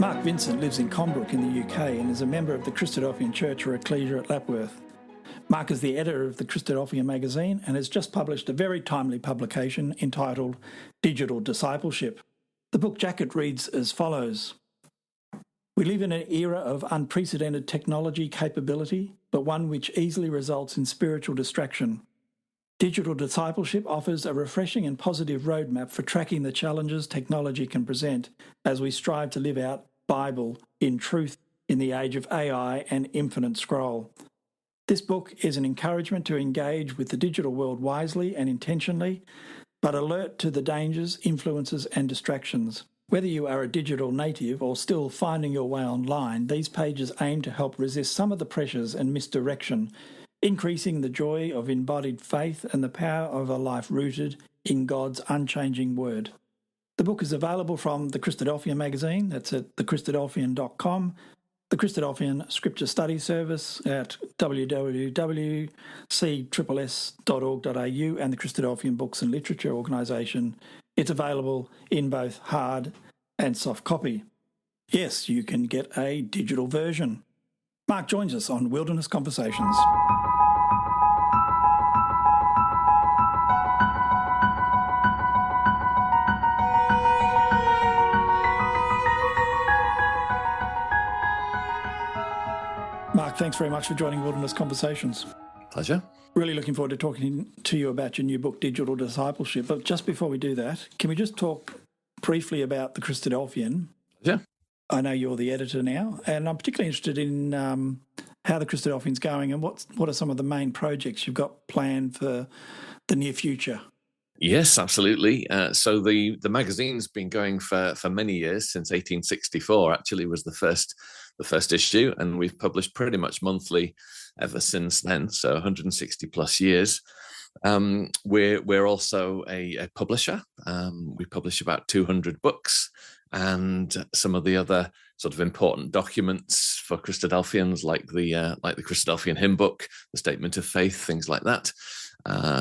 Mark Vincent lives in Combrook in the UK and is a member of the Christadelphian Church or ecclesia at Lapworth. Mark is the editor of the Christadelphian Magazine and has just published a very timely publication entitled Digital Discipleship. The book jacket reads as follows: "We live in an era of unprecedented technology capability, but one which easily results in spiritual distraction. Digital discipleship offers a refreshing and positive roadmap for tracking the challenges technology can present as we strive to live out Bible in truth in the age of AI and infinite scroll. This book is an encouragement to engage with the digital world wisely and intentionally, but alert to the dangers, influences and distractions. Whether you are a digital native or still finding your way online, these pages aim to help resist some of the pressures and misdirection, increasing the joy of embodied faith and the power of a life rooted in God's unchanging word." The book is available from the Christadelphian Magazine, that's at thechristadelphian.com, the Christadelphian Scripture Study Service at www.cSSS.org.au, and the Christadelphian Books and Literature Organisation. It's available in both hard and soft copy. Yes, you can get a digital version. Mark joins us on Wilderness Conversations. Mark, thanks very much for joining Wilderness Conversations. Pleasure. Really looking forward to talking to you about your new book, Digital Discipleship. But just before we do that, can we just talk briefly about the Christadelphian? Yeah. I know you're the editor now, and I'm particularly interested in how the Christadelphian's going and what are some of the main projects you've got planned for the near future. Yes, absolutely. So the magazine's been going for many years, since 1864 actually was the first issue, and we've published pretty much monthly ever since then, so 160 plus years. We're also a publisher. We publish about 200 books and some of the other sort of important documents for Christadelphians, like the Christadelphian hymn book, the Statement of Faith, things like that.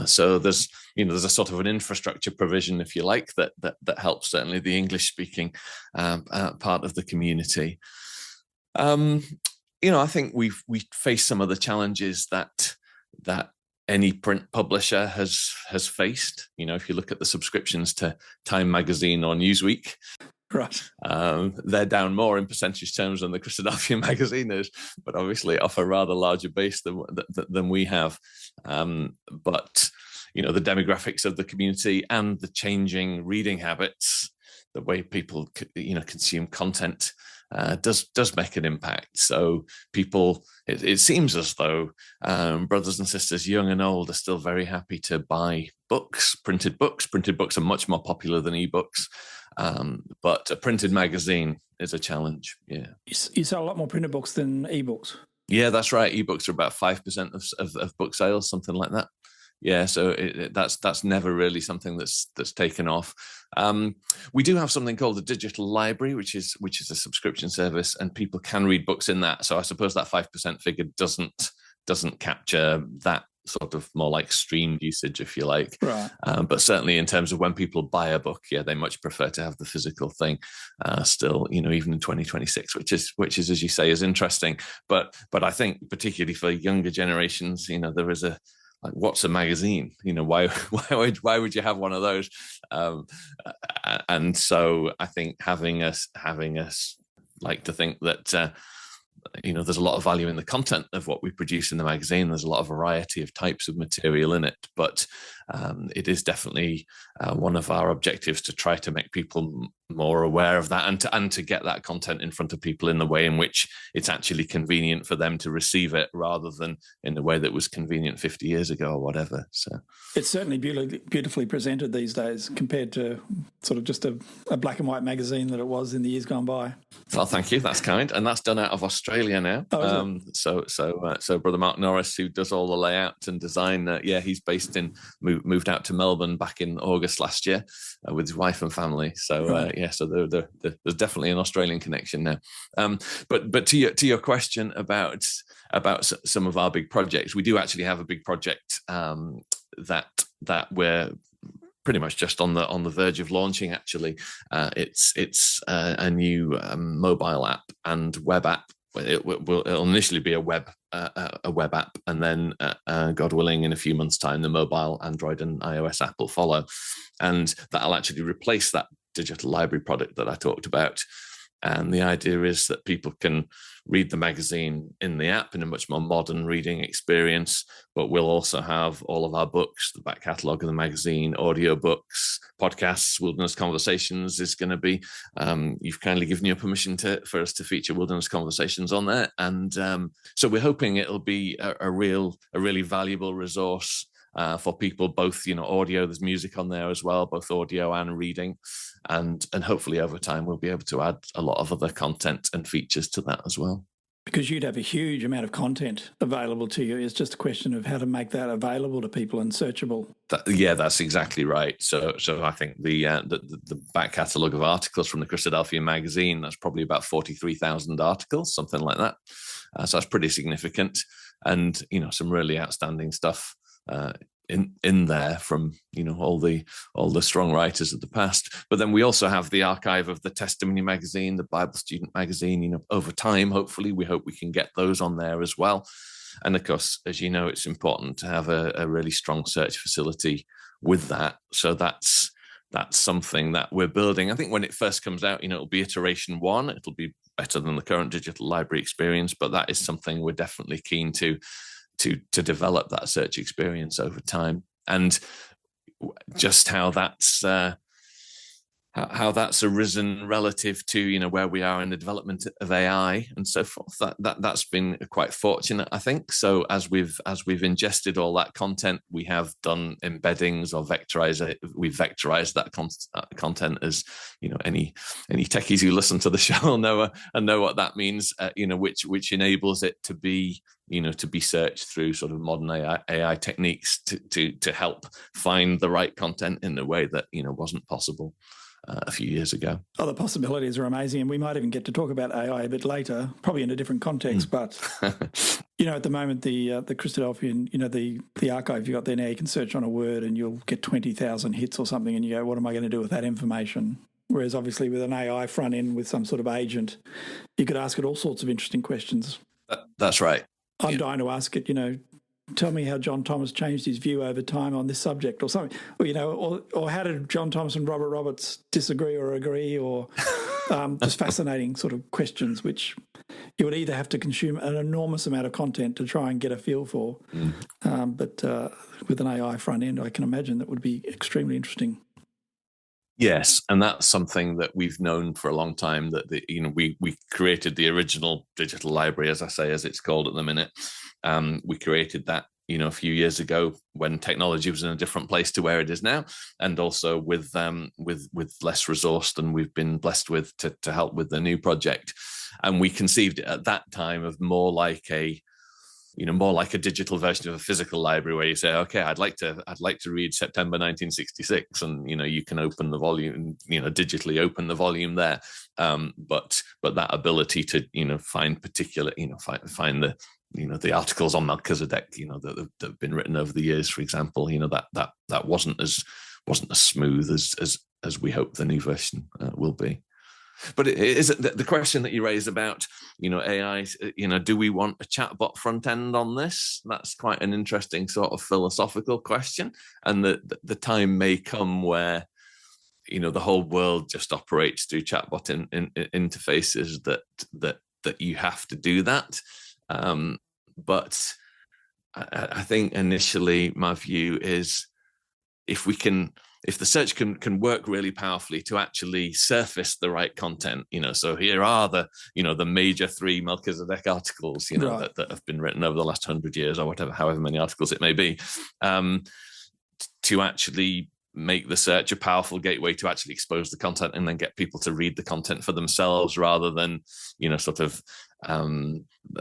So there's a sort of an infrastructure provision, if you like, that helps certainly the English-speaking part of the community. I think we face some of the challenges that any print publisher has faced. If you look at the subscriptions to Time Magazine or Newsweek, right, they're down more in percentage terms than the Christadelphian Magazine is, but obviously off a rather larger base than we have. But the demographics of the community and the changing reading habits, the way people consume content, does make an impact. So people, it seems as though brothers and sisters, young and old, are still very happy to buy books, printed books. Printed books are much more popular than ebooks, but a printed magazine is a challenge. Yeah, you sell a lot more printed books than ebooks. Yeah, that's right. Ebooks are about 5% of book sales, something like that. Yeah, so that's never really something that's taken off. We do have something called the Digital Library, which is a subscription service, and people can read books in that. So I suppose that 5% figure doesn't capture that sort of more like streamed usage, if you like. Right. But certainly in terms of when people buy a book, yeah, they much prefer to have the physical thing. Still, even in 2026, which is as you say, is interesting. But I think particularly for younger generations, there is what's a magazine? Why would you have one of those? And so I think having us like to think that there's a lot of value in the content of what we produce in the magazine. There's a lot of variety of types of material in it, but it is definitely one of our objectives to try to make people more aware of that, and to get that content in front of people in the way in which it's actually convenient for them to receive it, rather than in the way that was convenient 50 years ago or whatever. So it's certainly beautifully presented these days compared to sort of just a black and white magazine that it was in the years gone by. Well, thank you. That's kind. And that's done out of Australia now. Oh, So Brother Mark Norris, who does all the layout and design, he's based moved out to Melbourne back in August last year with his wife and family. So right. So there's definitely an Australian connection now. But to your question about some of our big projects, we do actually have a big project that we're pretty much just on the verge of launching. Actually, it's a new mobile app and web app. It'll initially be a web app, and then God willing, in a few months' time, the mobile Android and iOS app will follow, and that'll actually replace that digital library product that I talked about. And the idea is that people can read the magazine in the app in a much more modern reading experience, but we'll also have all of our books, the back catalogue of the magazine, audio books, podcasts. Wilderness Conversations is going to be, you've kindly given your permission for us to feature Wilderness Conversations on there. And so we're hoping it'll be a really valuable resource for people, both, audio, there's music on there as well, both audio and reading. And hopefully over time, we'll be able to add a lot of other content and features to that as well. Because you'd have a huge amount of content available to you. It's just a question of how to make that available to people and searchable. That's exactly right. So I think the back catalogue of articles from the Christadelphian Magazine, that's probably about 43,000 articles, something like that. So that's pretty significant. And, some really outstanding stuff in there from all the strong writers of the past. But then we also have the archive of the Testimony magazine, the Bible Student magazine. Over time, hopefully, we hope we can get those on there as well. And of course, as you know, it's important to have a really strong search facility with that. So that's something that we're building. I think when it first comes out, it'll be iteration 1. It'll be better than the current digital library experience, but that is something we're definitely keen to develop, that search experience over time. And just how that's arisen relative to where we are in the development of AI and so forth. That's been quite fortunate, I think. So as we've ingested all that content, we have done embeddings or vectorized it. We've vectorized that content, as any techies who listen to the show know what that means. Which enables it to be searched through sort of modern AI techniques to help find the right content in a way that wasn't possible a few years ago. Oh, the possibilities are amazing, and we might even get to talk about AI a bit later, probably in a different context. But at the moment, the Christadelphian, the archive you got there now, you can search on a word and you'll get 20,000 hits or something, and you go, what am I going to do with that information? Whereas obviously with an AI front end with some sort of agent, you could ask it all sorts of interesting questions. That's right. I'm dying to ask it, tell me how John Thomas changed his view over time on this subject or something, or how did John Thomas and Robert Roberts disagree or agree, or just fascinating sort of questions, which you would either have to consume an enormous amount of content to try and get a feel for. But with an AI front end, I can imagine that would be extremely interesting. Yes, and that's something that we've known for a long time, that we created the original digital library, as I say, as it's called at the minute. We created that a few years ago when technology was in a different place to where it is now, and also with less resource than we've been blessed with to help with the new project. And we conceived it at that time of more like a digital version of a physical library, where you say, okay, I'd like to read September 1966, and you can open the volume, digitally open the volume there. But that ability to find particular, find the articles on Melchizedek, that have been written over the years, for example, that wasn't as smooth as we hope the new version will be. But it is the question that you raised about, AI, do we want a chatbot front end on this? That's quite an interesting sort of philosophical question. And the time may come where, the whole world just operates through chatbot interfaces that you have to do that. But I think initially my view is if the search can work really powerfully to actually surface the right content, so here are the major 3 Melchizedek articles, right, that have been written over the last 100 years or whatever, however many articles it may be, to actually make the search a powerful gateway to actually expose the content and then get people to read the content for themselves, rather than,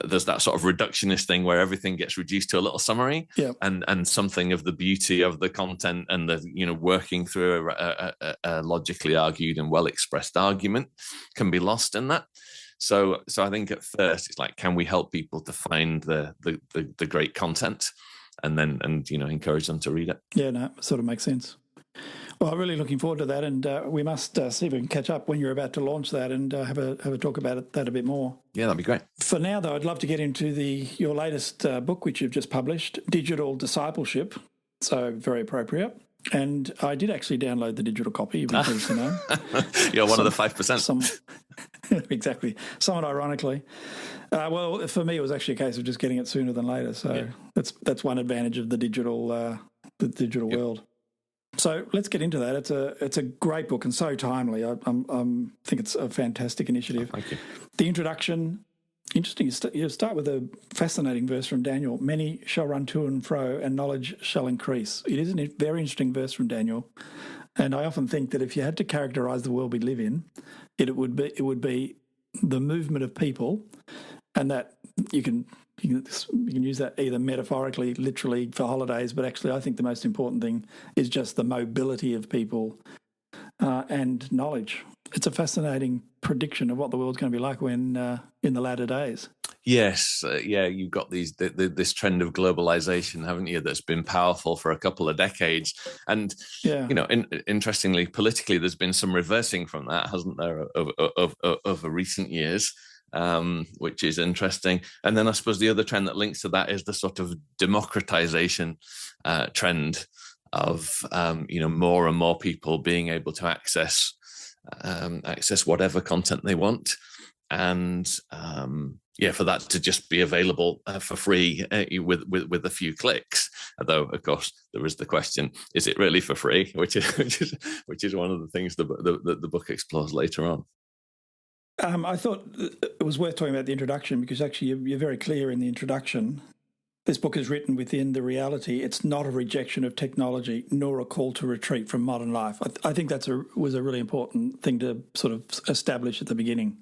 there's that sort of reductionist thing where everything gets reduced to a little summary, and something of the beauty of the content and the, working through a logically argued and well-expressed argument can be lost in that. So I think at first it's like, can we help people to find the great content and encourage them to read it? Yeah, no, it sort of makes sense. Well, I'm really looking forward to that, and we must see if we can catch up when you're about to launch that and have a talk about that a bit more. Yeah, that'd be great. For now, though, I'd love to get into your latest book, which you've just published, Digital Discipleship. So very appropriate. And I did actually download the digital copy, you've been pleased to know. You're one of the 5%. Exactly. Somewhat ironically. Well, for me, it was actually a case of just getting it sooner than later. So that's one advantage of the digital world. So let's get into that. It's a great book and so timely. I think it's a fantastic initiative. Thank you. The introduction, interesting. You start with a fascinating verse from Daniel. Many shall run to and fro, and knowledge shall increase. It is a very interesting verse from Daniel, and I often think that if you had to characterise the world we live in, it would be the movement of people, and that you can use that either metaphorically, literally for holidays, but actually I think the most important thing is just the mobility of people and knowledge. It's a fascinating prediction of what the world's going to be like when in the latter days. Yes, you've got this trend of globalization, haven't you? That's been powerful for a couple of decades, and interestingly, politically, there's been some reversing from that, hasn't there, over recent years. Which is interesting. And then I suppose the other trend that links to that is the sort of democratization trend of more and more people being able to access whatever content they want, and for that to just be available for free with a few clicks. Although, of course, there is the question: is it really for free? Which is one of the things the book explores later on. I thought it was worth talking about the introduction because actually you're very clear in the introduction. This book is written within the reality. It's not a rejection of technology nor a call to retreat from modern life. I think was a really important thing to sort of establish at the beginning.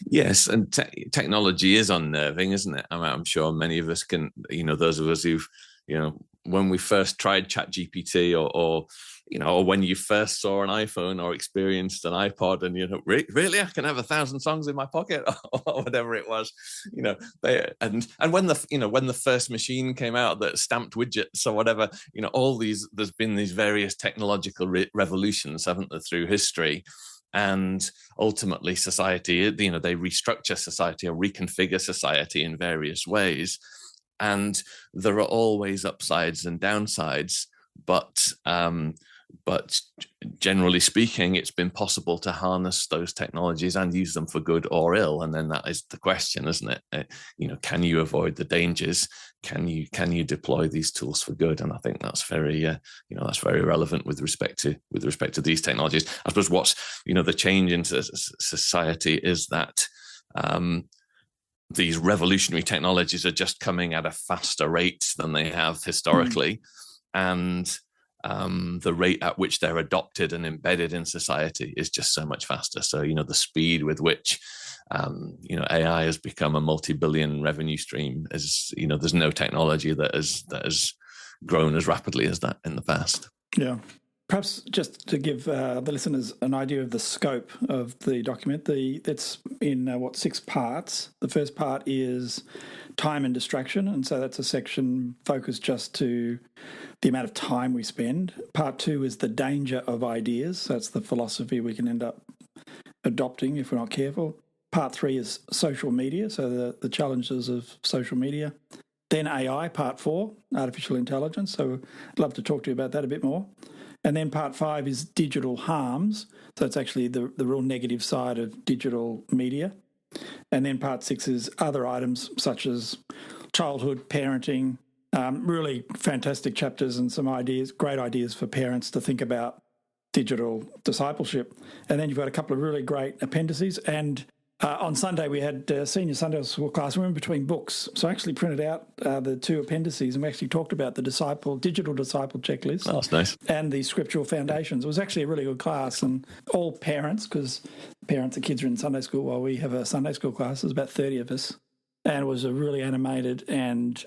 Yes, and technology is unnerving, isn't it? I'm sure many of us can, those of us who've, when we first tried ChatGPT or when you first saw an iPhone or experienced an iPod and, really, I can have 1,000 songs in my pocket or whatever it was, and when the first machine came out that stamped widgets or whatever, there's been these various technological revolutions, haven't there, through history. And ultimately society, they restructure society or reconfigure society in various ways. And there are always upsides and downsides, but generally speaking, it's been possible to harness those technologies and use them for good or ill. And then that is the question, isn't it? Can you avoid the dangers? Can you deploy these tools for good? And I think that's very relevant with respect to these technologies. I suppose what's the change in society is that these revolutionary technologies are just coming at a faster rate than they have historically, and the rate at which they're adopted and embedded in society is just so much faster. So, the speed with which, AI has become a multi-billion revenue stream is, there's no technology that has grown as rapidly as that in the past. Yeah. Perhaps just to give the listeners an idea of the scope of the document, it's in 6 parts. The first part is time and distraction, and so that's a section focused just to the amount of time we spend. Part 2 is the danger of ideas. So that's the philosophy we can end up adopting if we're not careful. Part 3 is social media, so the challenges of social media. Then AI, part 4, artificial intelligence. So I'd love to talk to you about that a bit more. And then part 5 is digital harms. So it's actually the real negative side of digital media. And then part 6 is other items such as childhood, parenting, really fantastic chapters and some ideas, great ideas for parents to think about digital discipleship. And then you've got a couple of really great appendices. And on Sunday, we had a senior Sunday school class. We were in between books. So I actually printed out the 2 appendices and we actually talked about the digital disciple checklist. Oh, that's nice. And the scriptural foundations. It was actually a really good class. And all parents, because parents and kids are in Sunday school while we have a Sunday school class. There's about 30 of us. And it was a really animated and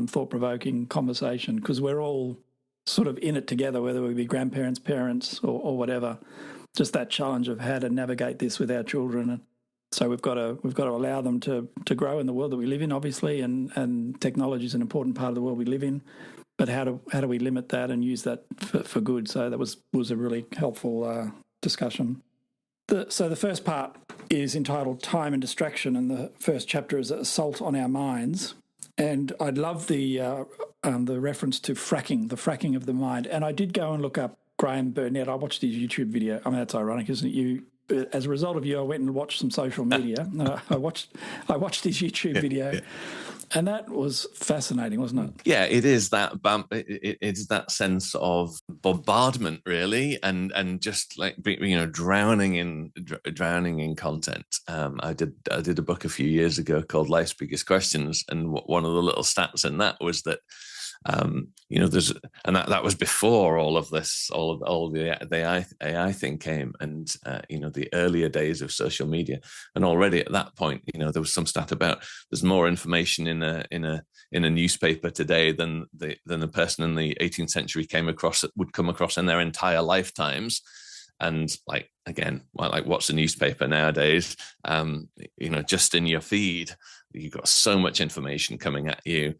thought-provoking conversation because we're all sort of in it together, whether we be grandparents, parents, or whatever. Just that challenge of how to navigate this with our children. And so we've got to allow them to grow in the world that we live in, obviously, and technology is an important part of the world we live in. but how do we limit that and use that for good? So that was a really helpful discussion. So the first part is entitled Time and Distraction, and the first chapter is Assault on Our Minds. And I love the reference to fracking, the fracking of the mind. And I did go and look up Graham Burnett. I watched his YouTube video. I mean, that's ironic, isn't it? You, as a result of you, I went and watched some social media. I watched his YouTube video. Yeah. And that was fascinating, wasn't it? Yeah, it is that bump. It's that sense of bombardment, really, and just like drowning in content. I did a book a few years ago called Life's Biggest Questions, and one of the little stats in that was that that was before all of this, all of the AI thing came, and the earlier days of social media, and already at that point, there was some stat about there's more information in a newspaper today than the person in the 18th century would come across in their entire lifetimes. And what's a newspaper nowadays? Just in your feed, you've got so much information coming at you.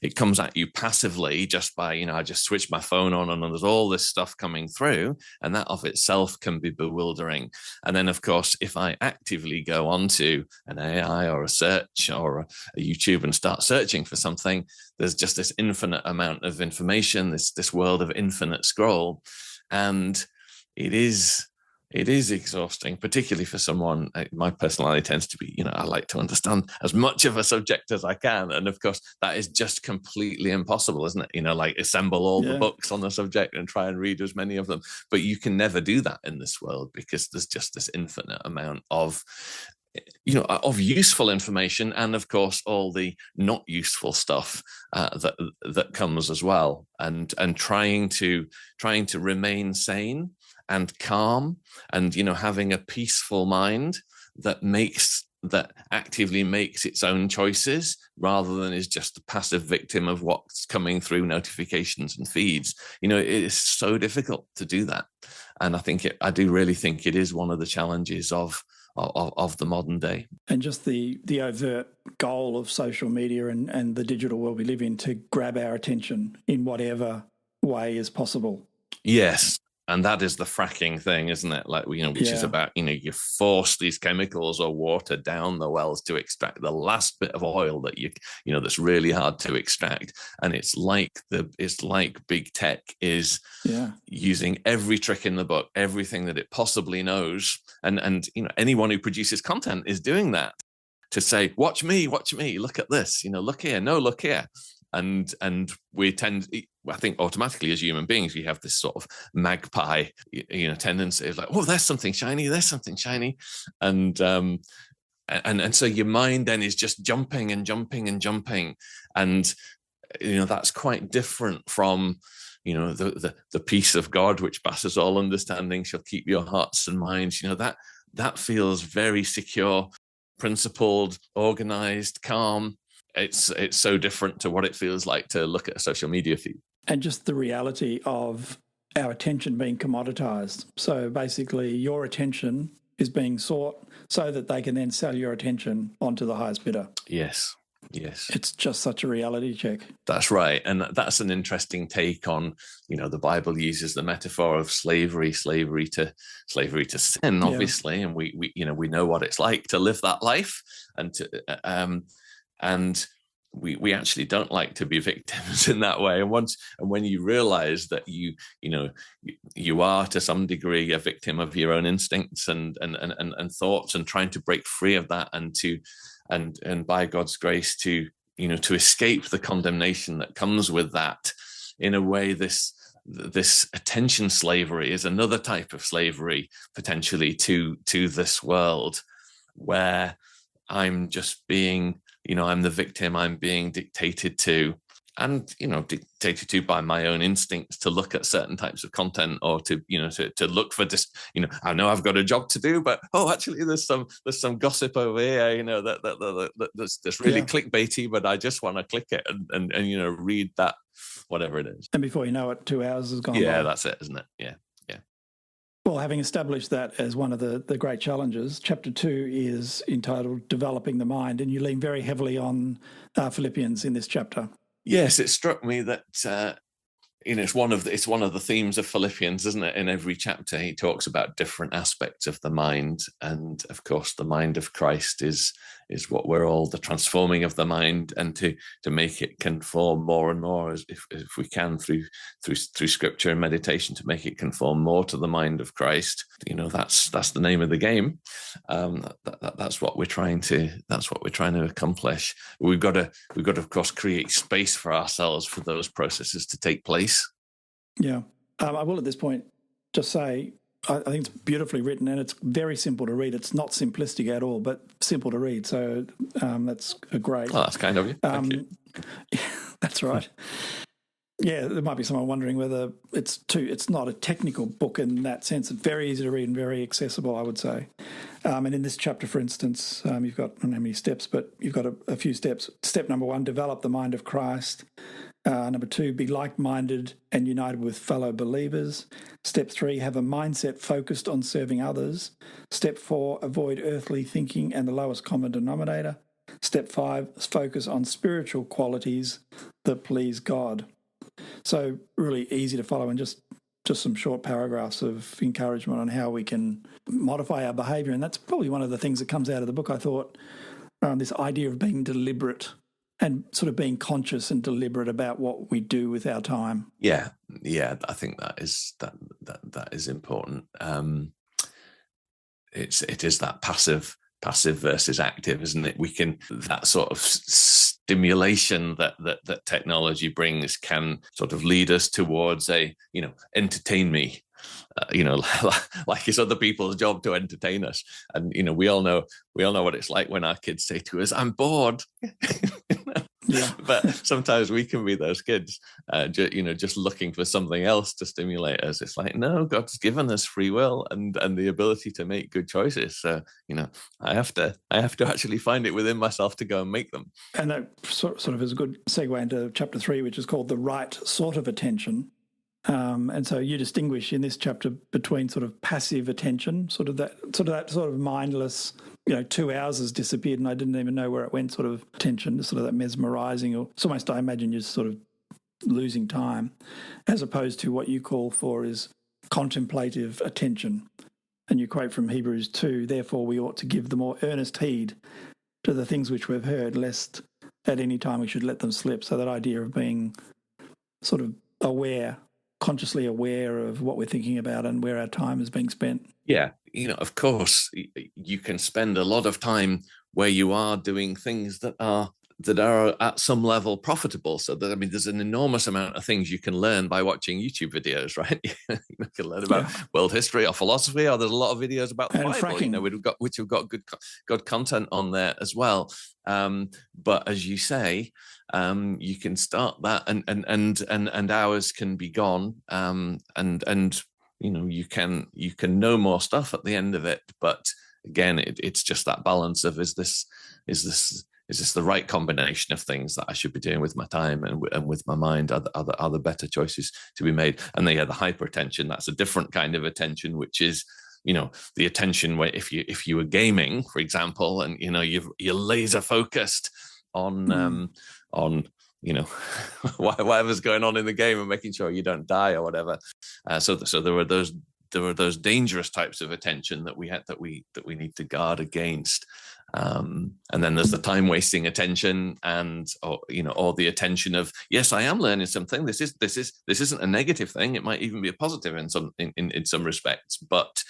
It comes at you passively just by, I just switch my phone on and there's all this stuff coming through, and that of itself can be bewildering. And then, of course, if I actively go onto an AI or a search or a YouTube and start searching for something, there's just this infinite amount of information, this world of infinite scroll. And it is exhausting, particularly for someone. My personality tends to be, I like to understand as much of a subject as I can. And of course, that is just completely impossible, isn't it? Assemble all the books on the subject and try and read as many of them. But you can never do that in this world because there's just this infinite amount of useful information, and of course all the not useful stuff that comes as well. And trying to remain sane and calm, and having a peaceful mind that actively makes its own choices rather than is just a passive victim of what's coming through notifications and feeds. It is so difficult to do that, and I do really think it is one of the challenges of the modern day. And just the overt goal of social media and the digital world we live in to grab our attention in whatever way is possible. Yes. And that is the fracking thing, isn't it? Which is about, you force these chemicals or water down the wells to extract the last bit of oil that that's really hard to extract. And it's like big tech is using every trick in the book, everything that it possibly knows. And anyone who produces content is doing that to say, watch me, look at this, look here, no, look here. And we tend, I think, automatically as human beings, we have this sort of magpie, tendency of oh, there's something shiny, and so your mind then is just jumping and jumping and jumping, and that's quite different from the peace of God which passes all understanding shall keep your hearts and minds. That feels very secure, principled, organized, calm. It's so different to what it feels like to look at a social media feed. And just the reality of our attention being commoditized. So basically your attention is being sought so that they can then sell your attention onto the highest bidder. Yes. It's just such a reality check. That's right. And that's an interesting take on, the Bible uses the metaphor of slavery to sin, obviously. Yeah. And we know what it's like to live that life and we actually don't like to be victims in that way. And when you realize that you are to some degree a victim of your own instincts and thoughts, and trying to break free of that, and by God's grace to escape the condemnation that comes with that, in a way, this attention slavery is another type of slavery potentially to this world, where I'm just being, I'm the victim, I'm being dictated to, and, dictated to by my own instincts to look at certain types of content, or to look for this, I know I've got a job to do, but, actually there's some gossip over here, that's really clickbaity, but I just want to click it and read that, whatever it is. And before you know it, 2 hours has gone by. Yeah, that's it, isn't it? Yeah. Well, having established that as one of the great challenges, Chapter 2 is entitled Developing the Mind, and you lean very heavily on Philippians in this chapter. Yes, it struck me that it's one of the themes of Philippians, isn't it? In every chapter, he talks about different aspects of the mind, and of course, the mind of Christ is what we're all, the transforming of the mind, and to make it conform more and more, as if we can through Scripture and meditation, to make it conform more to the mind of Christ. That's the name of the game. That's what we're trying to accomplish. We've got to, of course, create space for ourselves for those processes to take place. Yeah. I will at this point just say, I think it's beautifully written and it's very simple to read. It's not simplistic at all, but simple to read. So that's a great... Well, that's kind of you. Thank you. That's right. Yeah, there might be someone wondering whether it's not a technical book in that sense. It's very easy to read and very accessible, I would say. And in this chapter, for instance, you've got, I don't know how many steps, but you've got a few steps. Step number 1, develop the mind of Christ. Number 2, be like-minded and united with fellow believers. Step 3, have a mindset focused on serving others. Step 4, avoid earthly thinking and the lowest common denominator. Step 5, focus on spiritual qualities that please God. So really easy to follow, and just some short paragraphs of encouragement on how we can modify our behaviour. And that's probably one of the things that comes out of the book, I thought, this idea of being deliberate and sort of being conscious and deliberate about what we do with our time. Yeah, I think that is important. It is that passive versus active, isn't it? We can, that sort of stimulation that technology brings can sort of lead us towards entertain me. Like it's other people's job to entertain us, and we all know what it's like when our kids say to us, "I'm bored." Yeah. But sometimes we can be those kids, just looking for something else to stimulate us. It's like, no, God's given us free will and the ability to make good choices. So, I have to actually find it within myself to go and make them. And that sort of is a good segue into chapter 3, which is called the right sort of attention. And so you distinguish in this chapter between sort of passive attention, sort of that mindless, 2 hours has disappeared and I didn't even know where it went sort of attention, sort of that mesmerising, or it's almost, I imagine, you're sort of losing time, as opposed to what you call for is contemplative attention. And you quote from Hebrews 2, therefore we ought to give the more earnest heed to the things which we've heard, lest at any time we should let them slip. So that idea of being sort of aware, consciously aware of what we're thinking about and where our time is being spent. Yeah, of course, you can spend a lot of time where you are doing things that are at some level profitable. So that, there's an enormous amount of things you can learn by watching YouTube videos, right? You can learn about world history or philosophy, or there's a lot of videos about the Bible, fracking. Which have got good content on there as well. But as you say, you can start that and hours can be gone. And you can know more stuff at the end of it. But again, it's just that balance of is this the right combination of things that I should be doing with my time and with my mind? Are there better choices to be made? And the hyperattention, that's a different kind of attention, which is the attention where if you were gaming, for example, and you're laser focused on whatever's going on in the game and making sure you don't die or whatever. So there were those dangerous types of attention that we need to guard against. And then there's the time wasting attention, or the attention of, yes, I am learning something. This isn't a negative thing. It might even be a positive in some respects. But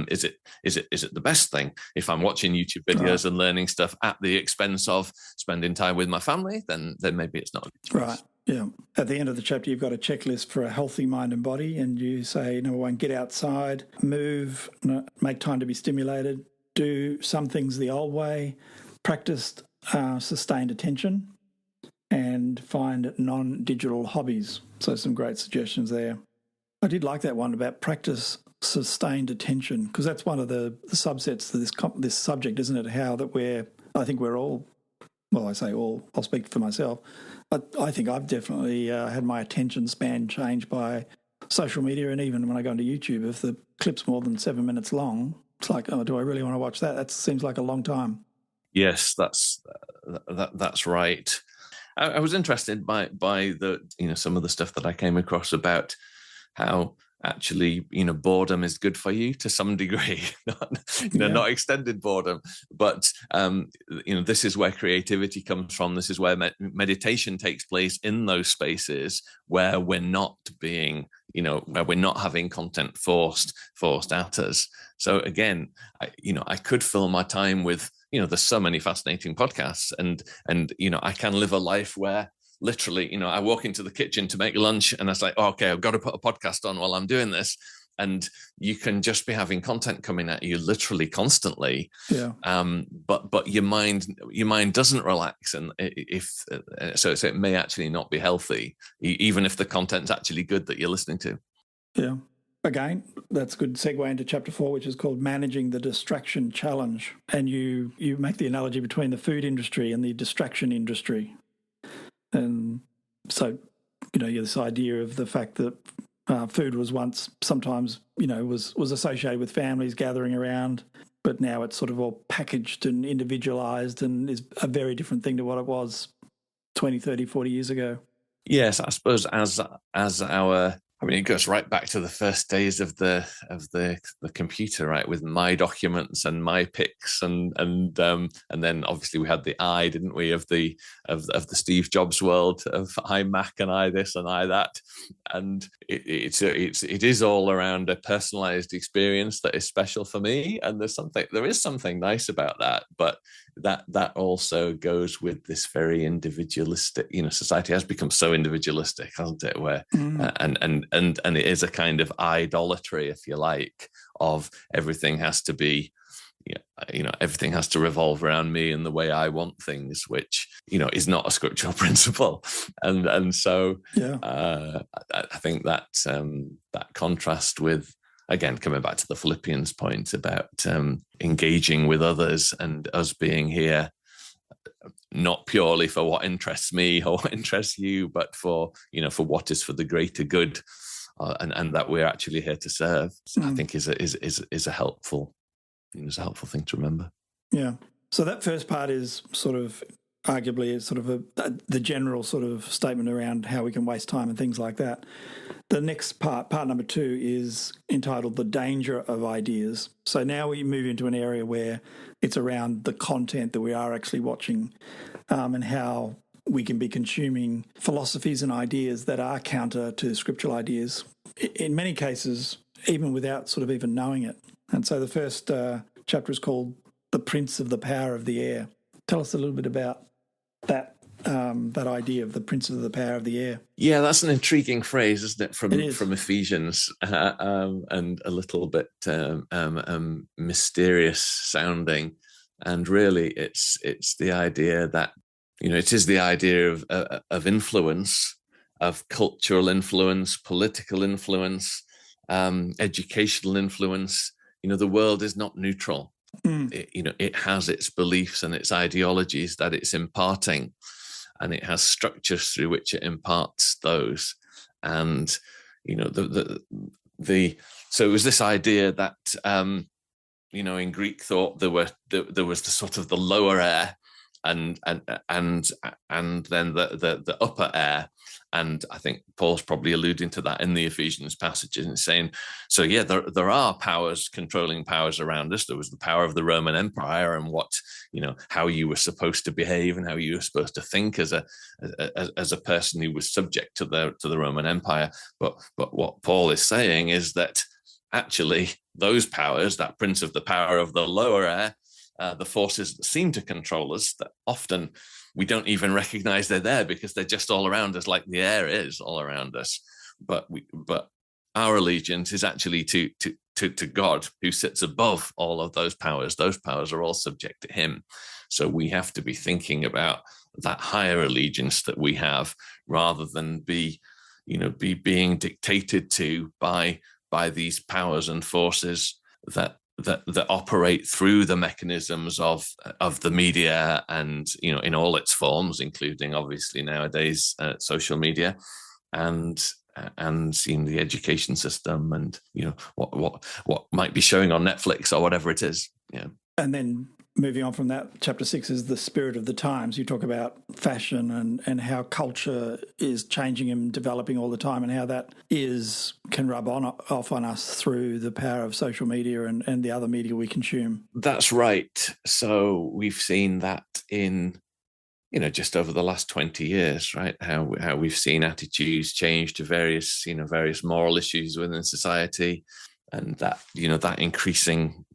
is it the best thing? If I'm watching YouTube videos and learning stuff at the expense of spending time with my family, then maybe it's not. Right. Yeah. At the end of the chapter, you've got a checklist for a healthy mind and body, and you say, number 1, get outside, move, make time to be stimulated, do some things the old way, practice sustained attention, and find non-digital hobbies. So some great suggestions there. I did like that one about practice sustained attention, because that's one of the subsets to this subject, isn't it? How that I think we're all, well, I say all, I'll speak for myself, but I think I've definitely had my attention span changed by social media, and even when I go into YouTube, if the clip's more than 7 minutes long, it's like, oh, do I really want to watch that? That seems like a long time. Yes, that's right. I was interested by the some of the stuff that I came across about how actually boredom is good for you to some degree, not extended boredom, but this is where creativity comes from. This is where meditation takes place, in those spaces where we're not being where we're not having content forced at us. So again, I could fill my time with there's so many fascinating podcasts, and I can live a life where literally, I walk into the kitchen to make lunch and I was like, oh, okay, I've got to put a podcast on while I'm doing this. And you can just be having content coming at you literally constantly. Yeah. But your mind doesn't relax. And so it may actually not be healthy, even if the content's actually good that you're listening to. Yeah. Again, that's a good segue into chapter 4, which is called Managing the Distraction Challenge. And you make the analogy between the food industry and the distraction industry. And so, this idea of the fact that food was once sometimes, was associated with families gathering around, but now it's sort of all packaged and individualized and is a very different thing to what it was 20, 30, 40 years ago. Yes, I suppose it goes right back to the first days of the computer, right, with my documents and my pics, and then obviously we had the I, didn't we, of the Steve Jobs world of I Mac and I this and I that, and it is all around a personalized experience that is special for me, and there is something nice about that, but that also goes with this very individualistic, society has become so individualistic, hasn't it, where and it is a kind of idolatry, if you like, of everything has to be everything has to revolve around me and the way I want things, which is not a scriptural principle, and so I think that that contrast with, again, coming back to the Philippians point about engaging with others and us being here not purely for what interests me or what interests you, but for what is for the greater good, and that we're actually here to serve. I think is a helpful thing to remember. Yeah. So that first part is sort of arguably sort of the general sort of statement around how we can waste time and things like that. The next part number 2, is entitled The Danger of Ideas. So now we move into an area where it's around the content that we are actually watching, and how we can be consuming philosophies and ideas that are counter to scriptural ideas, in many cases, even without sort of even knowing it. And so the first chapter is called The Prince of the Power of the Air. Tell us a little bit about that idea of the prince of the power of the air. Yeah, that's an intriguing phrase, isn't it? From Ephesians, and a little bit mysterious sounding. And really, it's the idea that it is the idea of influence, of cultural influence, political influence, educational influence. The world is not neutral. It has its beliefs and its ideologies that it's imparting, and it has structures through which it imparts those. And so it was this idea that in Greek thought there was the sort of the lower air and then the upper air. And I think Paul's probably alluding to that in the Ephesians passages and saying, so yeah, there are controlling powers around us. There was the power of the Roman Empire and how you were supposed to behave and how you were supposed to think as a person who was subject to the Roman Empire. But what Paul is saying is that actually those powers, that prince of the power of the lower air, the forces that seem to control us, that often we don't even recognize they're there because they're just all around us, like the air is all around us. But our allegiance is actually to God, who sits above all of those powers. Those powers are all subject to him. So we have to be thinking about that higher allegiance that we have, rather than be being dictated to by these powers and forces that operate through the mechanisms of the media and in all its forms, including obviously nowadays social media and the education system, and what might be showing on Netflix or whatever it is. Yeah. And then moving on from that, chapter 6 is the spirit of the times. You talk about fashion and how culture is changing and developing all the time, and how that can rub off on us through the power of social media and the other media we consume. That's right. So we've seen that in, just over the last 20 years, right? How we've seen attitudes change to various moral issues within society, and that increasing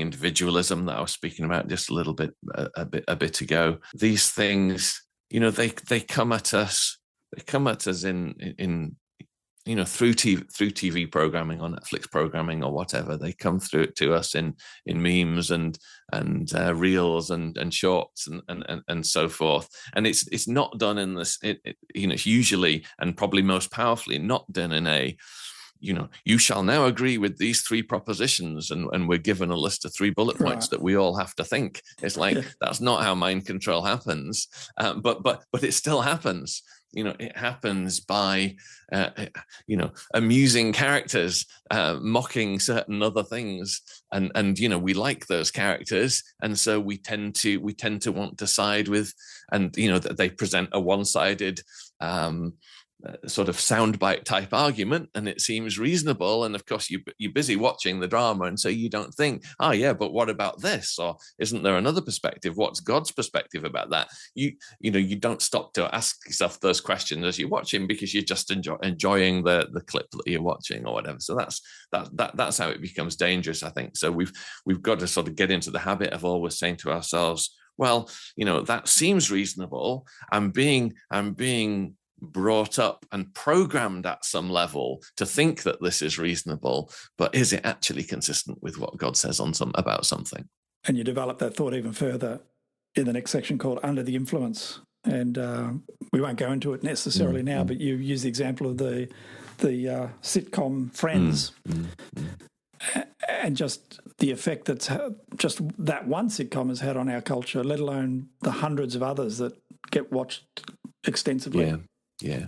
individualism that I was speaking about just a little bit a bit ago. These things, they come at us. They come at us in through TV programming or Netflix programming or whatever. They come through to us in memes and reels and shorts and so forth. And it's not done in this. It's usually, and probably most powerfully, not done in a, you shall now agree with these 3 propositions, and we're given a list of 3 bullet points that we all have to think. It's like, that's not how mind control happens, but it still happens. It happens by, amusing characters, mocking certain other things, and we like those characters, and so we tend to want to side with, and that they present a one-sided sort of soundbite type argument, and it seems reasonable. And of course, you're busy watching the drama, and so you don't think, oh yeah, but what about this? Or isn't there another perspective? What's God's perspective about that? You don't stop to ask yourself those questions as you're watching, because you're just enjoying the clip that you're watching or whatever. So that's how it becomes dangerous, I think. So we've got to sort of get into the habit of always saying to ourselves, well, that seems reasonable. I'm being brought up and programmed at some level to think that this is reasonable, but is it actually consistent with what God says about something? And you develop that thought even further in the next section called Under the Influence. And we won't go into it necessarily now, but you use the example of the sitcom Friends, and just the effect that's just that one sitcom has had on our culture, let alone the hundreds of others that get watched extensively. Yeah.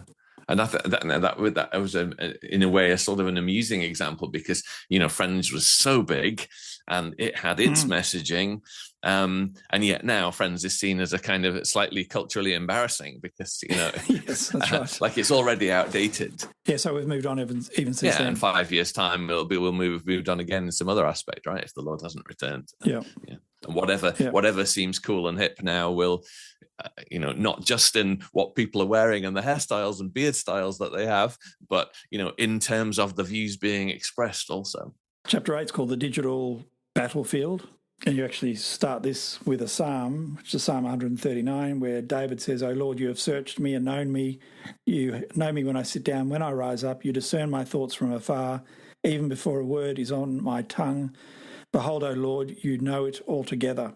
And that was in a way a sort of an amusing example, because Friends was so big and it had its messaging, and yet now Friends is seen as a kind of slightly culturally embarrassing, because yes, that's right. like it's already outdated. Yeah, so we've moved on even since then. Yeah, in 5 years' time we'll moved on again in some other aspect, right? If the Lord hasn't returned. Yeah. And whatever seems cool and hip now will, not just in what people are wearing and the hairstyles and beard styles that they have, but, in terms of the views being expressed also. Chapter 8 is called the Digital Battlefield. And you actually start this with a psalm, which is Psalm 139, where David says, "O Lord, you have searched me and known me. You know me when I sit down, when I rise up. You discern my thoughts from afar, even before a word is on my tongue. Behold, O Lord, you know it altogether."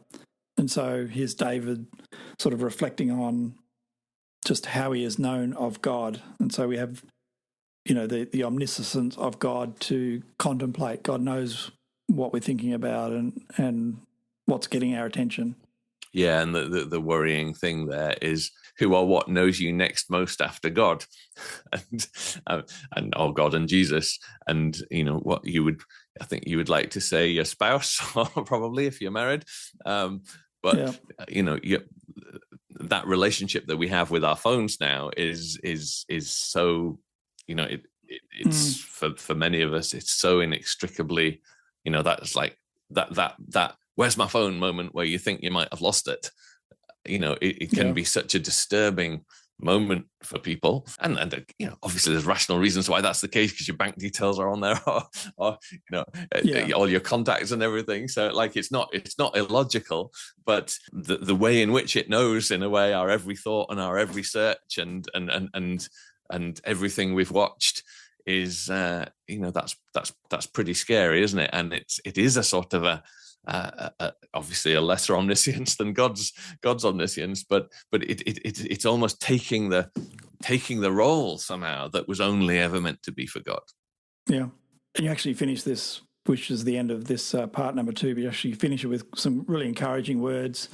And so here's David sort of reflecting on just how he is known of God. And so we have, the omniscience of God to contemplate. God knows what we're thinking about and what's getting our attention. Yeah, and the worrying thing there is, who or what knows you next most after God, and God and Jesus, and what I think you would like to say your spouse, probably if you're married, but that relationship that we have with our phones now is so, it's for many of us, it's so inextricably, that's like that where's my phone moment where you think you might have lost it. It can be such a disturbing moment for people, and obviously there's rational reasons why that's the case, because your bank details are on there, or all your contacts and everything. So like it's not illogical, but the way in which it knows, in a way, our every thought and our every search and everything we've watched is that's pretty scary, isn't it? And it is a sort of obviously a lesser omniscience than God's omniscience, but it's almost taking the role somehow that was only ever meant to be for God. Yeah, and you actually finish this, which is the end of this part number 2, but you actually finish it with some really encouraging words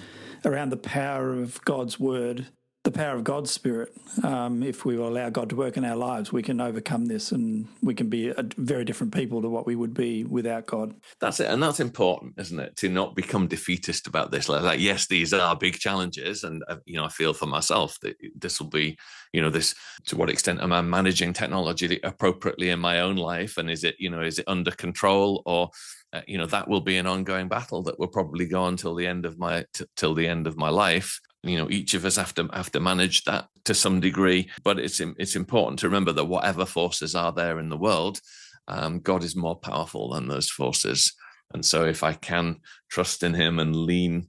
around the power of God's word the power of God's Spirit. If we will allow God to work in our lives, we can overcome this, and we can be a very different people to what we would be without God. That's it. And that's important, isn't it? To not become defeatist about this. Like, yes, these are big challenges. And, I feel for myself that this will be, this, to what extent am I managing technology appropriately in my own life? And is it under control, or, that will be an ongoing battle that will probably go on till the end of my life. Each of us have to manage that to some degree, but it's important to remember that whatever forces are there in the world, God is more powerful than those forces. And so if I can trust in him and lean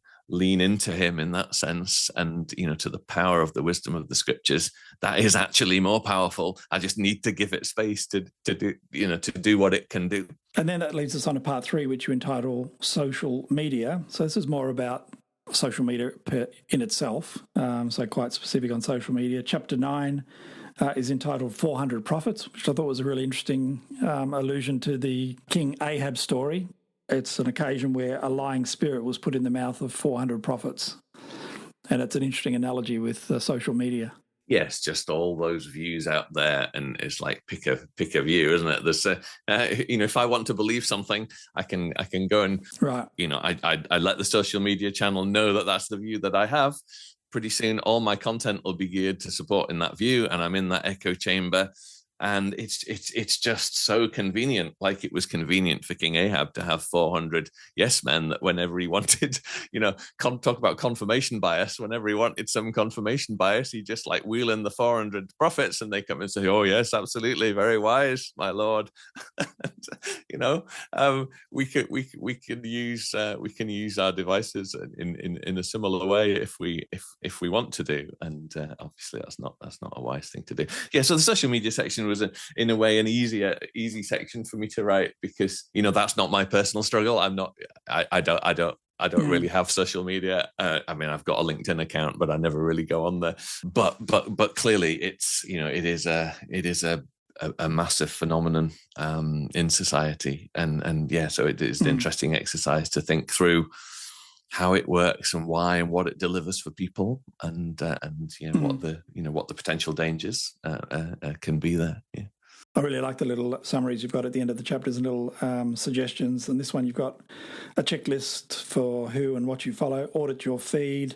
into him in that sense, and, to the power of the wisdom of the scriptures, that is actually more powerful. I just need to give it space to do what it can do. And then that leads us on to part 3, which you entitle Social Media. So this is more about social media in itself, so quite specific on social media. Chapter 9 is entitled 400 Prophets, which I thought was a really interesting allusion to the King Ahab story. It's an occasion where a lying spirit was put in the mouth of 400 prophets. And it's an interesting analogy with social media. Yes, just all those views out there, and it's like pick a view, isn't it? There's if I want to believe something, I can go and right. I let the social media channel know that that's the view that I have. Pretty soon, all my content will be geared to supporting that view, and I'm in that echo chamber. And it's just so convenient, like it was convenient for King Ahab to have 400 yes men that whenever he wanted, talk about confirmation bias, whenever he wanted some confirmation bias, he just like wheel in the 400 prophets and they come and say, oh yes, absolutely, very wise, my lord. We can use our devices in a similar way if we want to do, and obviously that's not a wise thing to do. Yeah, so the social media section was in a way an easy section for me to write, because that's not my personal struggle. I don't really have social media. I've got a LinkedIn account, but I never really go on there. But clearly, it is a massive phenomenon in society, and so it is an interesting exercise to think through how it works and why and what it delivers for people, and what the potential dangers can be there. Yeah. I really like the little summaries you've got at the end of the chapters and little suggestions. And this one, you've got a checklist for who and what you follow, audit your feed,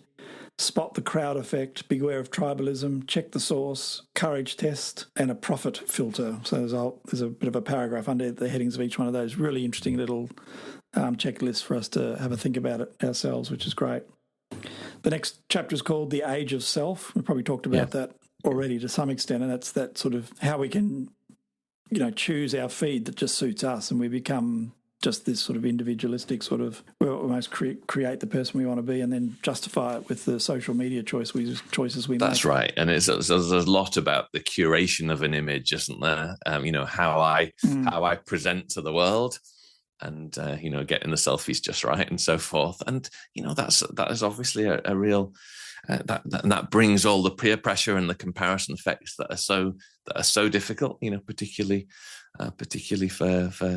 spot the crowd effect, beware of tribalism, check the source, courage test, and a profit filter. So there's a bit of a paragraph under the headings of each one of those. Really interesting little checklist for us to have a think about it ourselves, which is great. The next chapter is called The Age of Self. We've probably talked about that already to some extent, and that's that sort of how we can, choose our feed that just suits us, and we become just this sort of individualistic sort of, we almost create the person we want to be and then justify it with the social media choices we make. That's right. And there's a lot about the curation of an image, isn't there? How I present to the world, and getting the selfies just right and so forth. And that is obviously a real that brings all the peer pressure and the comparison effects that are so difficult, particularly for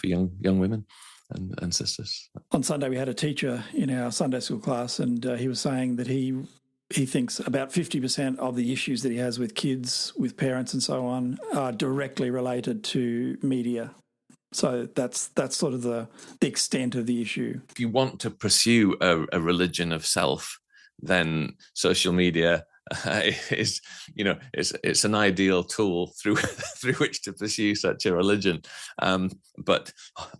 young women and sisters. On Sunday we had a teacher in our Sunday school class, and he was saying that he thinks about 50% of the issues that he has with kids, with parents and so on, are directly related to media. So that's sort of the extent of the issue. If you want to pursue a religion of self, then social media is, it's an ideal tool through which to pursue such a religion. But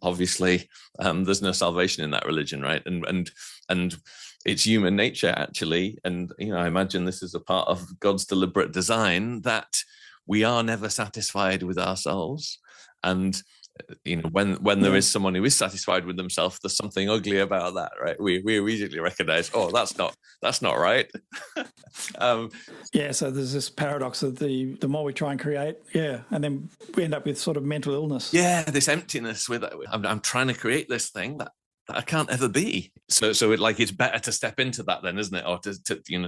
obviously, there's no salvation in that religion, right? And it's human nature, actually. And I imagine this is a part of God's deliberate design, that we are never satisfied with ourselves, and when there is someone who is satisfied with themselves, there's something ugly about that, right? We immediately recognize, that's not right. So there's this paradox of the more we try and create, and then we end up with sort of mental illness. This emptiness with I'm trying to create this thing that I can't ever be. So it's better to step into that then, isn't it? Or to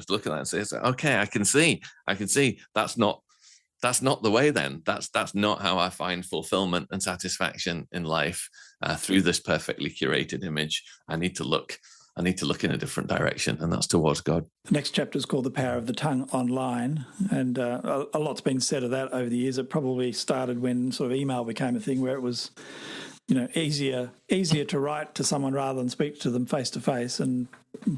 look at that and say, okay, I can see that's not the way then. That's not how I find fulfillment and satisfaction in life through this perfectly curated image. I need to look I need to look in a different direction, and that's towards God. The next chapter is called The Power of the Tongue Online, and a lot's been said of that over the years. It probably started when sort of email became a thing, where it was, easier to write to someone rather than speak to them face to face, and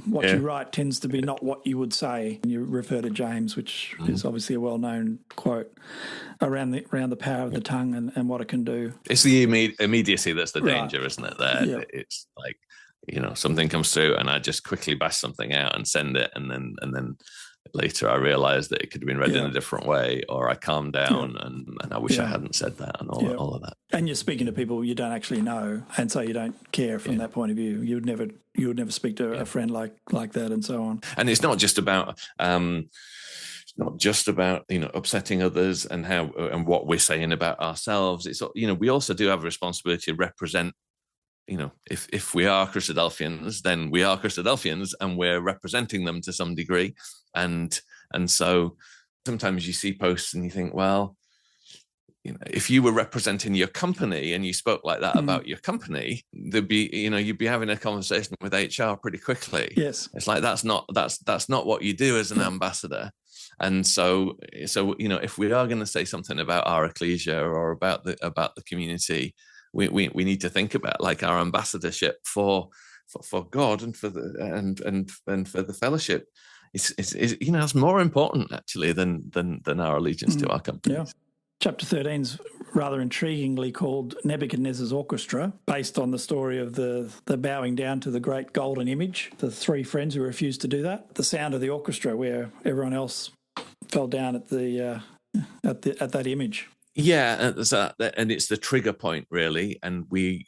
what you write tends to be not what you would say. And you refer to James, which is obviously a well-known quote around the power of the tongue and what it can do. It's the immediacy that's the danger, isn't it? There, it's like, something comes through and I just quickly bash something out and send it, and then later I realised that it could have been read in a different way, or I calmed down and I wish I hadn't said that, and all of that. And you're speaking to people you don't actually know, and so you don't care from that point of view. You would never speak to a friend like that, and so on. And it's not just about upsetting others and how and what we're saying about ourselves. It's we also do have a responsibility to represent. If we are Christadelphians, then we are Christadelphians, and we're representing them to some degree. And so sometimes you see posts and you think, well, if you were representing your company and you spoke like that about your company, there'd be, you'd be having a conversation with HR pretty quickly. Yes, it's like that's not what you do as an ambassador. And so if we are going to say something about our ecclesia or about the community, we need to think about like our ambassadorship for God and for the fellowship. It's more important actually than our allegiance to our company. Yeah. Chapter 13 is rather intriguingly called Nebuchadnezzar's Orchestra, based on the story of the bowing down to the great golden image, the three friends who refused to do that. The sound of the orchestra, where everyone else fell down at that image. Yeah, and it's the trigger point really, and we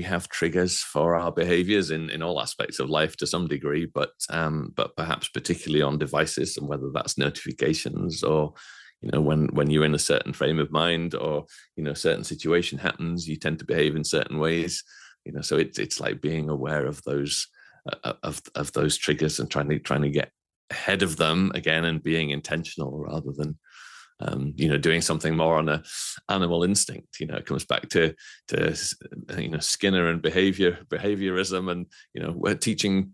have triggers for our behaviours in all aspects of life to some degree, but perhaps particularly on devices, and whether that's notifications or when you're in a certain frame of mind, or a certain situation happens, you tend to behave in certain ways. So it's like being aware of those of those triggers and trying to get ahead of them again, and being intentional rather than doing something more on a animal instinct. It comes back to Skinner and behaviorism, and we're teaching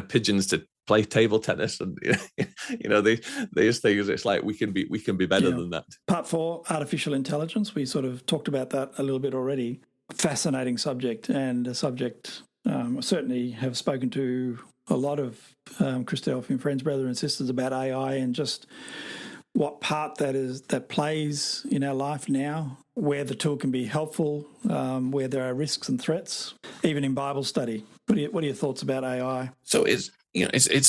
pigeons to play table tennis, and these things. It's like we can be better than that. Part 4, artificial intelligence. We sort of talked about that a little bit already. Fascinating subject, and a subject I certainly have spoken to a lot of Christadelphian friends, brothers and sisters, about AI and just what part that plays in our life now, where the tool can be helpful, where there are risks and threats, even in Bible study. What are your thoughts about AI? So it's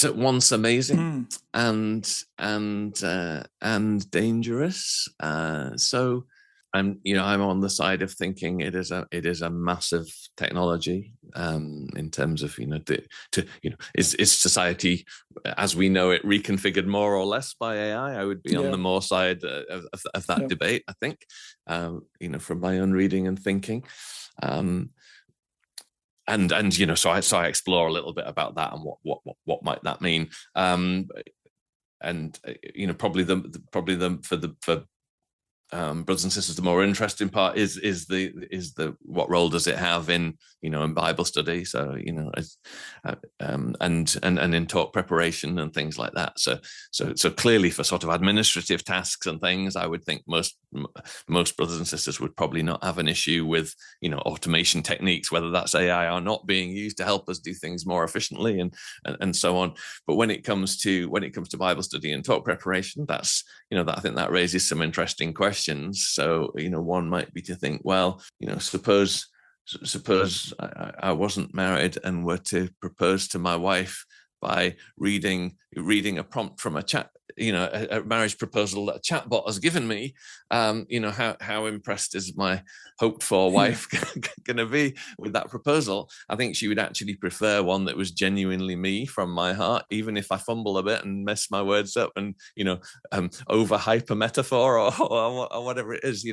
at once amazing and dangerous. So I'm on the side of thinking it is a massive technology in terms of is society as we know it reconfigured more or less by AI? I would be on the more side of that debate, I think, from my own reading and thinking. So I explore a little bit about that and what might that mean, probably for brothers and sisters, the more interesting part is the what role does it have in Bible study? So and in talk preparation and things like that. So clearly for sort of administrative tasks and things, I would think most brothers and sisters would probably not have an issue with automation techniques, whether that's AI or not, being used to help us do things more efficiently and so on. But when it comes to Bible study and talk preparation, that's I think that raises some interesting questions. So, one might be to think, well, suppose I wasn't married and were to propose to my wife by reading a prompt from a chat, a marriage proposal that a chatbot has given me. How impressed is my hoped for wife going to be with that proposal? I think she would actually prefer one that was genuinely me from my heart, even if I fumble a bit and mess my words up and overhype a metaphor or whatever it is.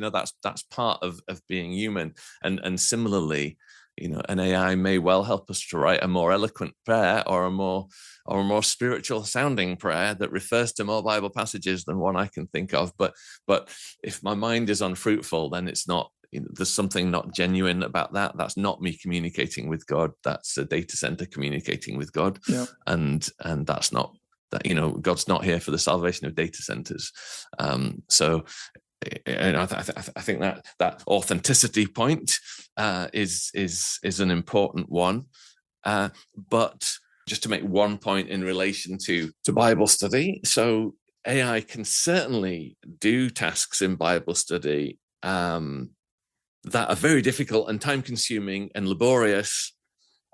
That's part of being human. And similarly, an AI may well help us to write a more eloquent prayer or a more spiritual sounding prayer that refers to more Bible passages than one I can think of. But if my mind is unfruitful, then it's not there's something not genuine about that. That's not me communicating with God. That's a data center communicating with God. Yeah. And that's not that, God's not here for the salvation of data centers. So I think that authenticity point is an important one. But just to make one point in relation to Bible study, so AI can certainly do tasks in Bible study that are very difficult and time-consuming and laborious,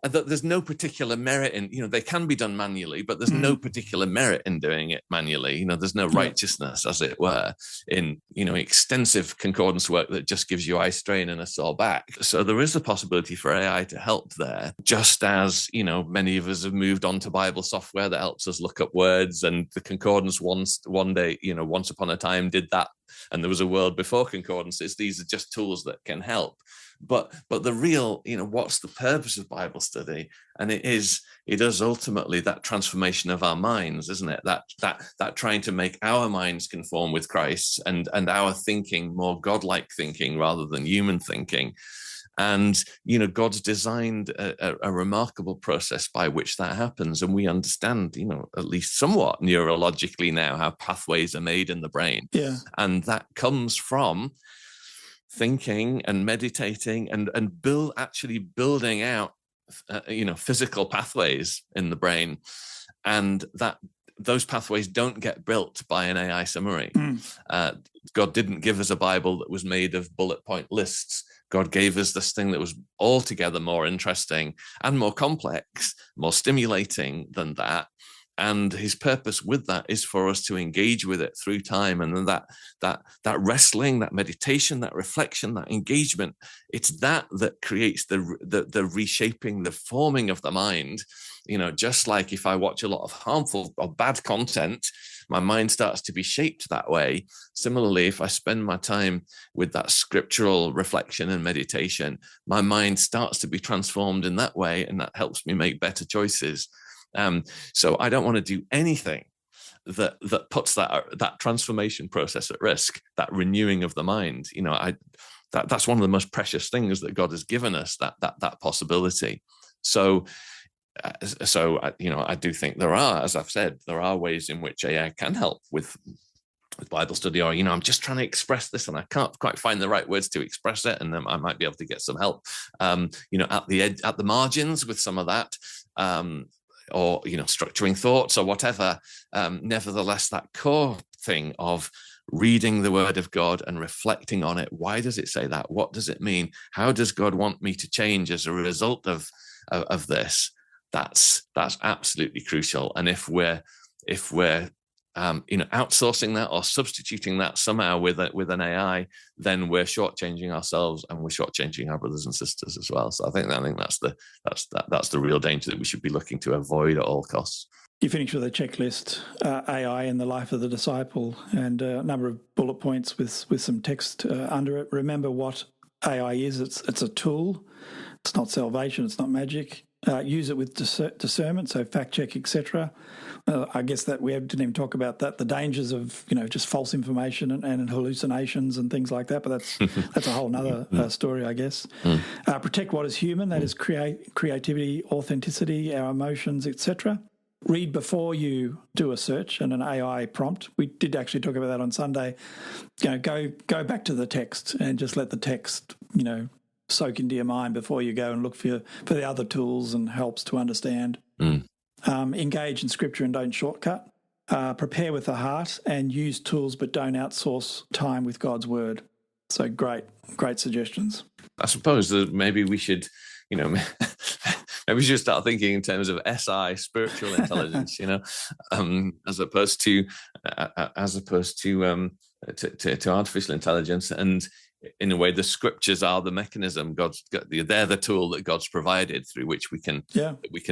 and that there's no particular merit in, they can be done manually, but there's no particular merit in doing it manually. There's no righteousness, as it were, in, extensive concordance work that just gives you eye strain and a sore back. So there is a possibility for AI to help there, just as, many of us have moved on to Bible software that helps us look up words, and the concordance once upon a time did that. And there was a world before concordances. These are just tools that can help. But the real, what's the purpose of Bible study? And it is ultimately that transformation of our minds, isn't it? That trying to make our minds conform with Christ and our thinking more godlike thinking rather than human thinking. And, God's designed a remarkable process by which that happens. And we understand, at least somewhat neurologically now, how pathways are made in the brain. Yeah. And that comes from thinking and meditating and building out, physical pathways in the brain. And that those pathways don't get built by an AI summary. God didn't give us a Bible that was made of bullet point lists. God gave us this thing that was altogether more interesting and more complex, more stimulating than that. And his purpose with that is for us to engage with it through time. And then that wrestling, that meditation, that reflection, that engagement, it's that creates the reshaping, the forming of the mind. Just like if I watch a lot of harmful or bad content, my mind starts to be shaped that way. Similarly, if I spend my time with that scriptural reflection and meditation, my mind starts to be transformed in that way, and that helps me make better choices. So I don't want to do anything that puts that transformation process at risk, that renewing of the mind. That's one of the most precious things that God has given us, that possibility. So I do think there are, as I've said, there are ways in which AI can help with Bible study, or, I'm just trying to express this and I can't quite find the right words to express it. And then I might be able to get some help, at the edge, at the margins with some of that, or, structuring thoughts or whatever. Nevertheless, that core thing of reading the word of God and reflecting on it. Why does it say that? What does it mean? How does God want me to change as a result of this? That's absolutely crucial. And if we're outsourcing that or substituting that somehow with an AI, then we're shortchanging ourselves and we're shortchanging our brothers and sisters as well. So I think that's the real danger that we should be looking to avoid at all costs. You finish with a checklist, AI in the life of the disciple, and a number of bullet points with some text under it. Remember what AI is. It's a tool. It's not salvation. It's not magic. Use it with discernment, so fact check, etc. I guess that we didn't even talk about that, the dangers of just false information and hallucinations and things like that. But that's a whole nother story, I guess. Protect what is human, that is creativity, authenticity, our emotions, etc. Read before you do a search and an AI prompt. We did actually talk about that on Sunday. Go back to the text and just let the text soak into your mind before you go and look for the other tools and helps to understand. Engage in scripture and don't shortcut. Prepare with the heart and use tools, but don't outsource time with God's word. So great suggestions. I suppose that maybe we should, maybe we should start thinking in terms of SI, spiritual intelligence, as opposed to artificial intelligence. And in a way, the scriptures are the mechanism. They're the tool that God's provided through which we can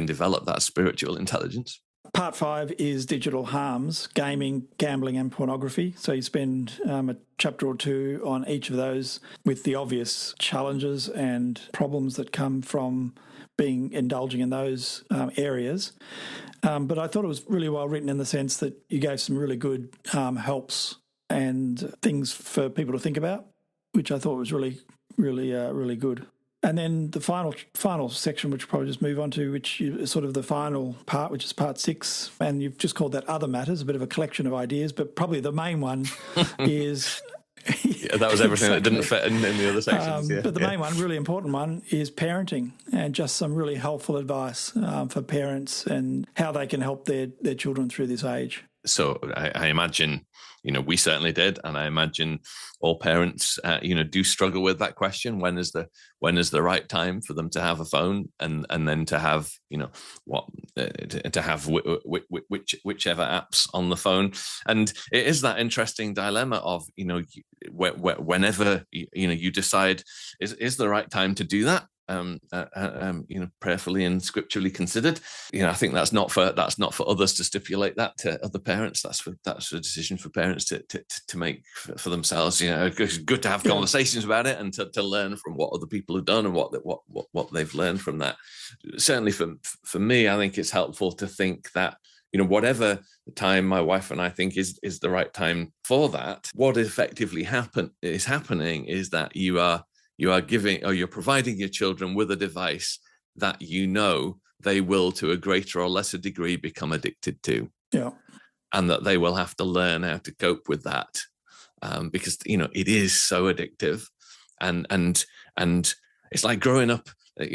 develop that spiritual intelligence. Part 5 is digital harms: gaming, gambling, and pornography. So you spend a chapter or two on each of those with the obvious challenges and problems that come from indulging in those areas. But I thought it was really well written in the sense that you gave some really good helps and things for people to think about, which I thought was really really good. And then the final section, which we'll probably just move on to, which is sort of the final part, which is part 6. And you've just called that Other Matters, a bit of a collection of ideas, but probably the main one is... Yeah, that was everything that didn't fit in the other sections. But the main one, really important one, is parenting, and just some really helpful advice for parents and how they can help their children through this age. So I imagine, we certainly did, and I imagine all parents, do struggle with that question: when is the right time for them to have a phone, and then to have, to have whichever apps on the phone. And it is that interesting dilemma of, whenever you decide is the right time to do that. Prayerfully and scripturally considered. I think that's not for others to stipulate that to other parents. That's a decision for parents to make for themselves. It's good to have conversations about it and to learn from what other people have done and what they've learned from that. Certainly for me, I think it's helpful to think that, whatever the time my wife and I think is the right time for that, what effectively is happening is that you are giving, or you're providing your children with a device that they will, to a greater or lesser degree, become addicted to. Yeah. And that they will have to learn how to cope with that, because it is so addictive, and it's like growing up.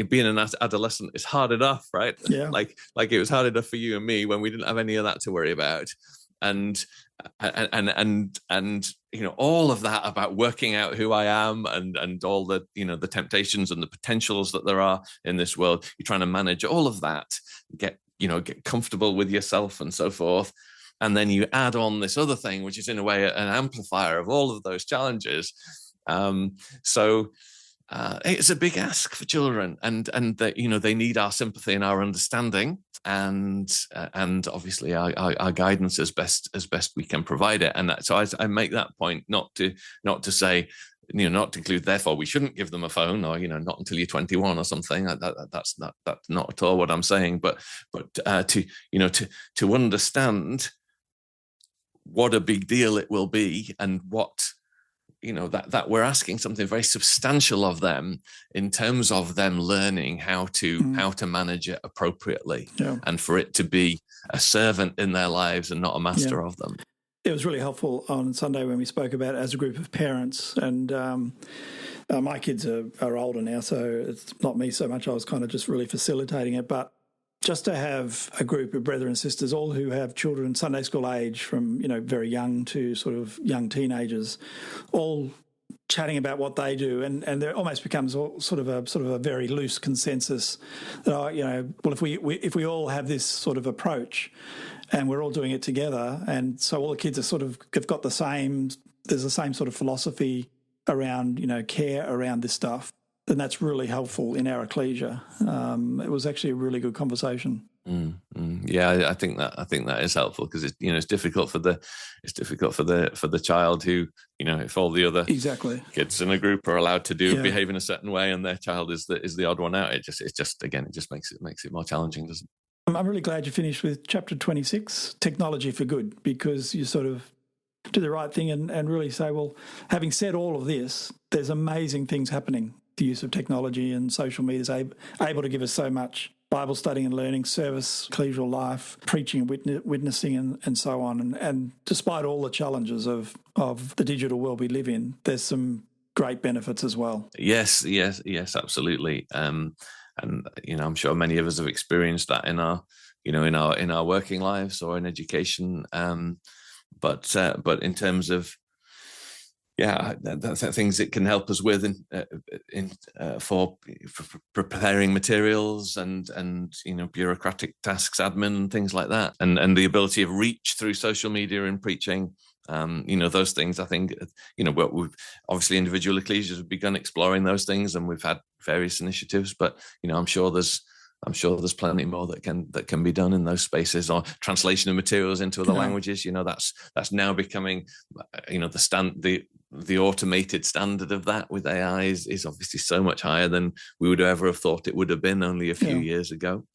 Being an adolescent is hard enough, right? Yeah. Like it was hard enough for you and me when we didn't have any of that to worry about, and all of that about working out who I am and all the the temptations and the potentials that there are in this world. You're trying to manage all of that, get comfortable with yourself and so forth, and then you add on this other thing, which is in a way an amplifier of all of those challenges. It's a big ask for children, and that they need our sympathy and our understanding, and obviously our guidance as best we can provide it. And so I make that point not to say, not to include, therefore we shouldn't give them a phone, or not until you're 21 or something. That's not at all what I'm saying. But to understand what a big deal it will be, and what that we're asking something very substantial of them in terms of them learning how to manage it appropriately, and for it to be a servant in their lives and not a master of them. It was really helpful on Sunday when we spoke about it as a group of parents, and my kids are older now, so it's not me so much. I was kind of just really facilitating it, but just to have a group of brethren and sisters, all who have children Sunday school age, from very young to sort of young teenagers, all chatting about what they do, and there almost becomes sort of a very loose consensus that if we all have this sort of approach, and we're all doing it together, and so all the kids are have got there's the same sort of philosophy around care around this stuff, then that's really helpful in our ecclesia. It was actually a really good conversation. Yeah, I think that is helpful, because it's difficult for the child who, if all the other kids in a group are allowed to behave in a certain way, and their child is the odd one out, it just makes it more challenging, doesn't it? I'm really glad you finished with chapter 26, Technology for Good, because you sort of do the right thing and really say, well, having said all of this, there's amazing things happening. The use of technology and social media is able to give us so much: Bible study and learning, service, ecclesial life, preaching, witnessing, and so on. And despite all the challenges of the digital world we live in, there's some great benefits as well. Yes, absolutely. And I'm sure many of us have experienced that in our working lives or in education. But in terms of things it can help us with for preparing materials and bureaucratic tasks, admin, things like that, and the ability of reach through social media and preaching. Those things, I think, we've obviously individual ecclesias have begun exploring those things, and we've had various initiatives, but I'm sure there's plenty more that can be done in those spaces, or translation of materials into other languages. That's now becoming, the automated standard of that with AI is obviously so much higher than we would ever have thought it would have been only a few years ago.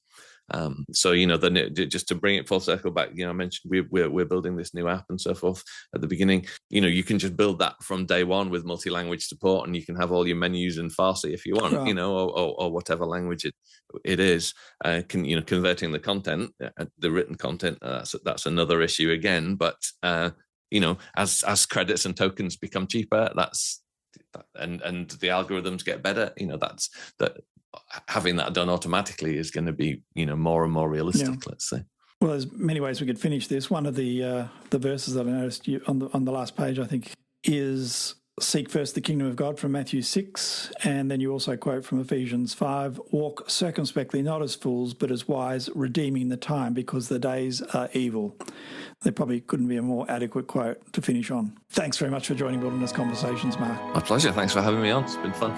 So, then just to bring it full circle back, I mentioned we're building this new app and so forth at the beginning. You can just build that from day one with multi-language support, and you can have all your menus in Farsi if you want, right. Or whatever language it is. Converting the content, the written content, that's another issue again. But as credits and tokens become cheaper, and the algorithms get better, that's that. Having that done automatically is going to be, more and more realistic. Let's say. Well, there's many ways we could finish this. One of the verses that I noticed on the last page, I think, is seek first the kingdom of God from Matthew 6, and then you also quote from Ephesians 5, walk circumspectly, not as fools, but as wise, redeeming the time, because the days are evil. There probably couldn't be a more adequate quote to finish on. Thanks very much for joining Wilderness Conversations, Mark. My pleasure. Thanks for having me on. It's been fun.